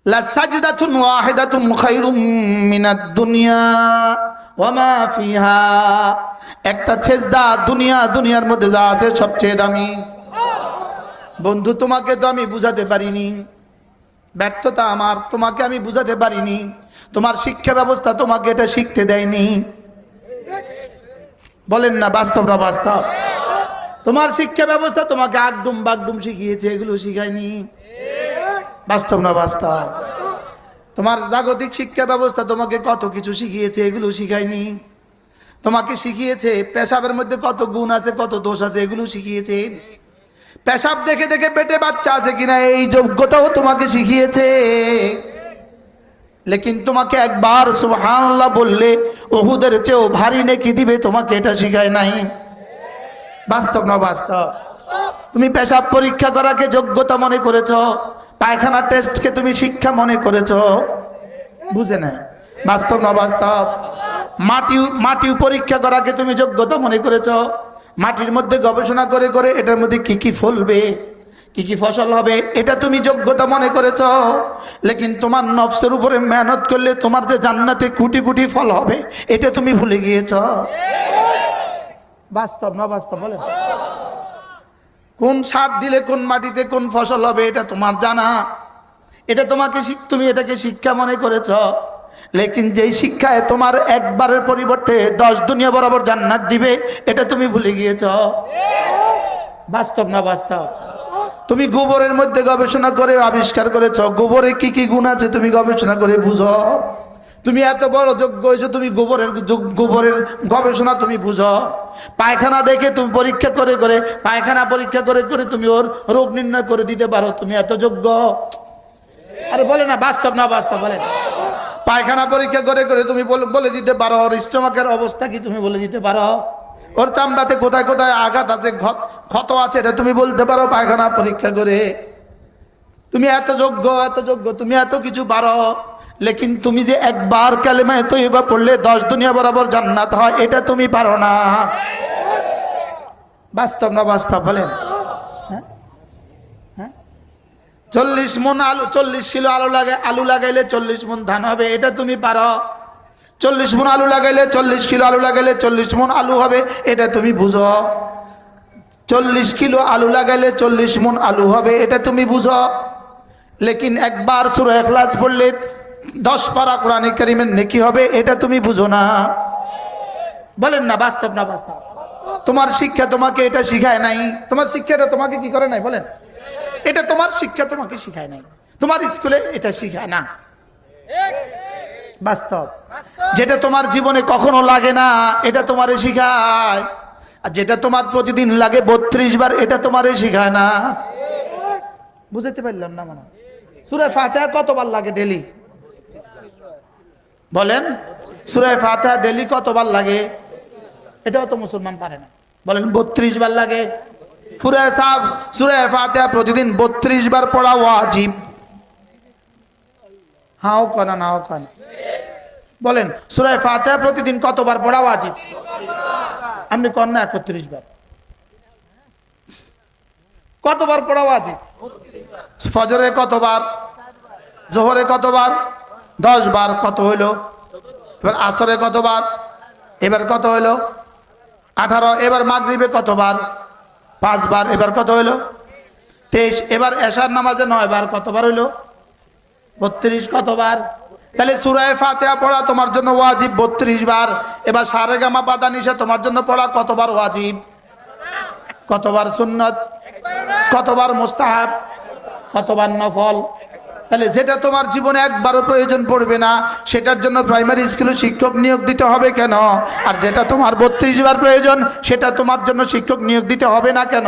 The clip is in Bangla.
লাসাজদাতুন ওয়াহিদাতুন খায়রুম মিনাদ দুনিয়া ওয়া মা ফিহা, একটা সেজদা দুনিয়ার মধ্যে যা আছে সবচেয়ে দামি। বন্ধু, তোমাকে তো আমি বুঝাতে পারিনি, ব্যর্থতা আমার, তোমাকে আমি বুঝাতে পারিনি, তোমার শিক্ষা ব্যবস্থা তোমাকে এটা শিখতে দেয়নি। বলেন না, বাস্তব না বাস্তব? তোমার শিক্ষা ব্যবস্থা তোমাকে আগডুম বাগডুম শিখিয়েছে, এগুলো শিখায়নি। বাস্তব না বাস্তব? তোমার জাগতিক শিক্ষা ব্যবস্থা তোমাকে কত কিছু শিখিয়েছে, এগুলো শিখায়নি। তোমাকে শিখিয়েছে পেশাবের মধ্যে কত গুণ আছে, কত দোষ আছে, এগুলো শিখিয়েছে। পেশাব দেখে দেখে পেটে বাচ্চা আছে কিনা এই যোগ্যতাও তোমাকে শিখিয়েছে। লেকিন তোমাকে একবার সুবহানাল্লাহ বললে উহুদের চেয়েও ভারী নেকি দিবে, তোমাকে এটা শিখায় নাই। বাস্তব না বাস্তব? তুমি পেশাব পরীক্ষা করাকে যোগ্যতা মনে করেছ, পায়খানা টেস্টকে তুমি শিক্ষা মনে করেছ, বুঝে না? বাস্তব না বাস্তব? মাটি পরীক্ষা করাকে তুমি যোগ্যতা মনে করেছ, মাটির মধ্যে গবেষণা করে করে এটার মধ্যে কি কি ফলবে, কি কি ফসল হবে, এটা তুমি যোগ্যতা মনে করেছ। লেকিন তোমার নফসের উপরে মেহনত করলে তোমার যে জান্নাতে কোটি কোটি ফল হবে, এটা তুমি ভুলে গিয়েছ। বাস্তব না বাস্তব? বলে কোন সার দিলে কোন মাটিতে কোন ফসল হবে এটা তোমার জানা, এটা তোমাকে তুমি এটাকে শিক্ষা মনে করেছ। লেকিন যেই শিক্ষায় তোমার একবারের পরিবর্তে 10 দুনিয়া বরাবর জান্নাত দিবে, এটা তুমি ভুলে গিয়েছ। বাস্তব না বাস্তব? তুমি গোবরের মধ্যে গবেষণা করে আবিষ্কার করেছ, গোবরে কি কি গুণ আছে তুমি গবেষণা করে বুঝো। তুমি এত বড় যোগ্য হয়েছো, তুমি গোবরের গবেষণা তুমি বুঝো। পায়খানা দেখে তুমি পরীক্ষা করে করে, পায়খানা পরীক্ষা করে করে তুমি ওর রোগ নির্ণয় করে দিতে পারো, তুমি এত যোগ্য। আরে বলে না, বাস্তব না বাস্তব? বলে পায়খানা পরীক্ষা করে করে তুমি বলে দিতে পারো ওর স্টোমাকের অবস্থা কি, তুমি বলে দিতে পারো। ওর চামড়াতে কোথায় কোথায় আঘাত আছে, ক্ষত আছে, এটা তুমি বলতে পারো পায়খানা পরীক্ষা করে। তুমি এত যোগ্য, তুমি এত কিছু পারো। লেকিন তুমি যে একবার কালেমায়ে তয়্যিবা পড়লে 10 দুনিয়া বরাবর জান্নাত হয়, এটা তুমি পারো না। বাস্তব না বাস্তব? বলেন। 40 মণ আলু, 40 কিলো আলু লাগাইলে 40 মণ ধান হবে, এটা তুমি পারো। 40 মণ আলু লাগাইলে 40 কিলো আলু লাগাইলে 40 মণ আলু হবে, এটা তুমি বুঝো। 40 কিলো আলু লাগাইলে 40 মণ আলু হবে, এটা তুমি বুঝো। লেকিন একবার সূরা ইখলাস পড়লে 10 পারা কোরআনে কারীমের নেকি হবে, এটা তুমি বুঝো না। বলেন না, বাস্তব না বাস্তব? তোমার শিক্ষা তোমাকে এটা শিখায় নাই। তোমার শিক্ষাটা তোমাকে কি করে নাই? বলেন, এটা তোমার শিক্ষা তোমাকে শিখায় নাই, তোমার স্কুলে এটা শিখায় না। বাস্তব? যেটা তোমার জীবনে কখনো লাগে না, এটা তোমারে শিখায়। আর যেটা তোমার প্রতিদিন লাগে 32 বার, এটা তোমারে শিখায় না। বুঝতে পারলাম না? মনে সূরা ফাতিহা কতবার লাগে ডেলি? বলেন, সূরা ফাতিহা ডেলি কতবার লাগে? এটাও তো মুসলমান পারে না। বলেন, 32 বার লাগে। সূরা ফাতিহা প্রতিদিন 32 বার পড়া ওয়াজিব। হাও কানা নাও কানা? বলেন, সূরা ফাতিহা প্রতিদিন কতবার পড়া ওয়াজিব? আপনি কোন না 31 বার? কতবার পড়া ওয়াজিব? ফজরে কতবার? জোহরে কতবার? 10 বার। কত হইল? এবার আসরে কতবার? এবার কত হইল? 18। এবার মাগরিবে কতবার? 5 বার। এবার কত হইল? 23। এবার এশার নামাজে 9 বার। কতবার হইল? 32। কতবার? তাহলে সূরা ফাতিহা পড়া তোমার জন্য ওয়াজিব 32 বার। এবার সারেগামা পাদা নিশা তোমার জন্য পড়া কতবার ওয়াজিব? কতবার সুন্নত? কতবার মুস্তাহাব? কতবার নফল? তাহলে যেটা তোমার জীবনে একবারও প্রয়োজন পড়বে না, সেটার জন্য প্রাইমারি স্কুলে শিক্ষক নিয়োগ দিতে হবে কেন? আর যেটা তোমার 32 বার প্রয়োজন, সেটা তোমার জন্য শিক্ষক নিয়োগ দিতে হবে না কেন?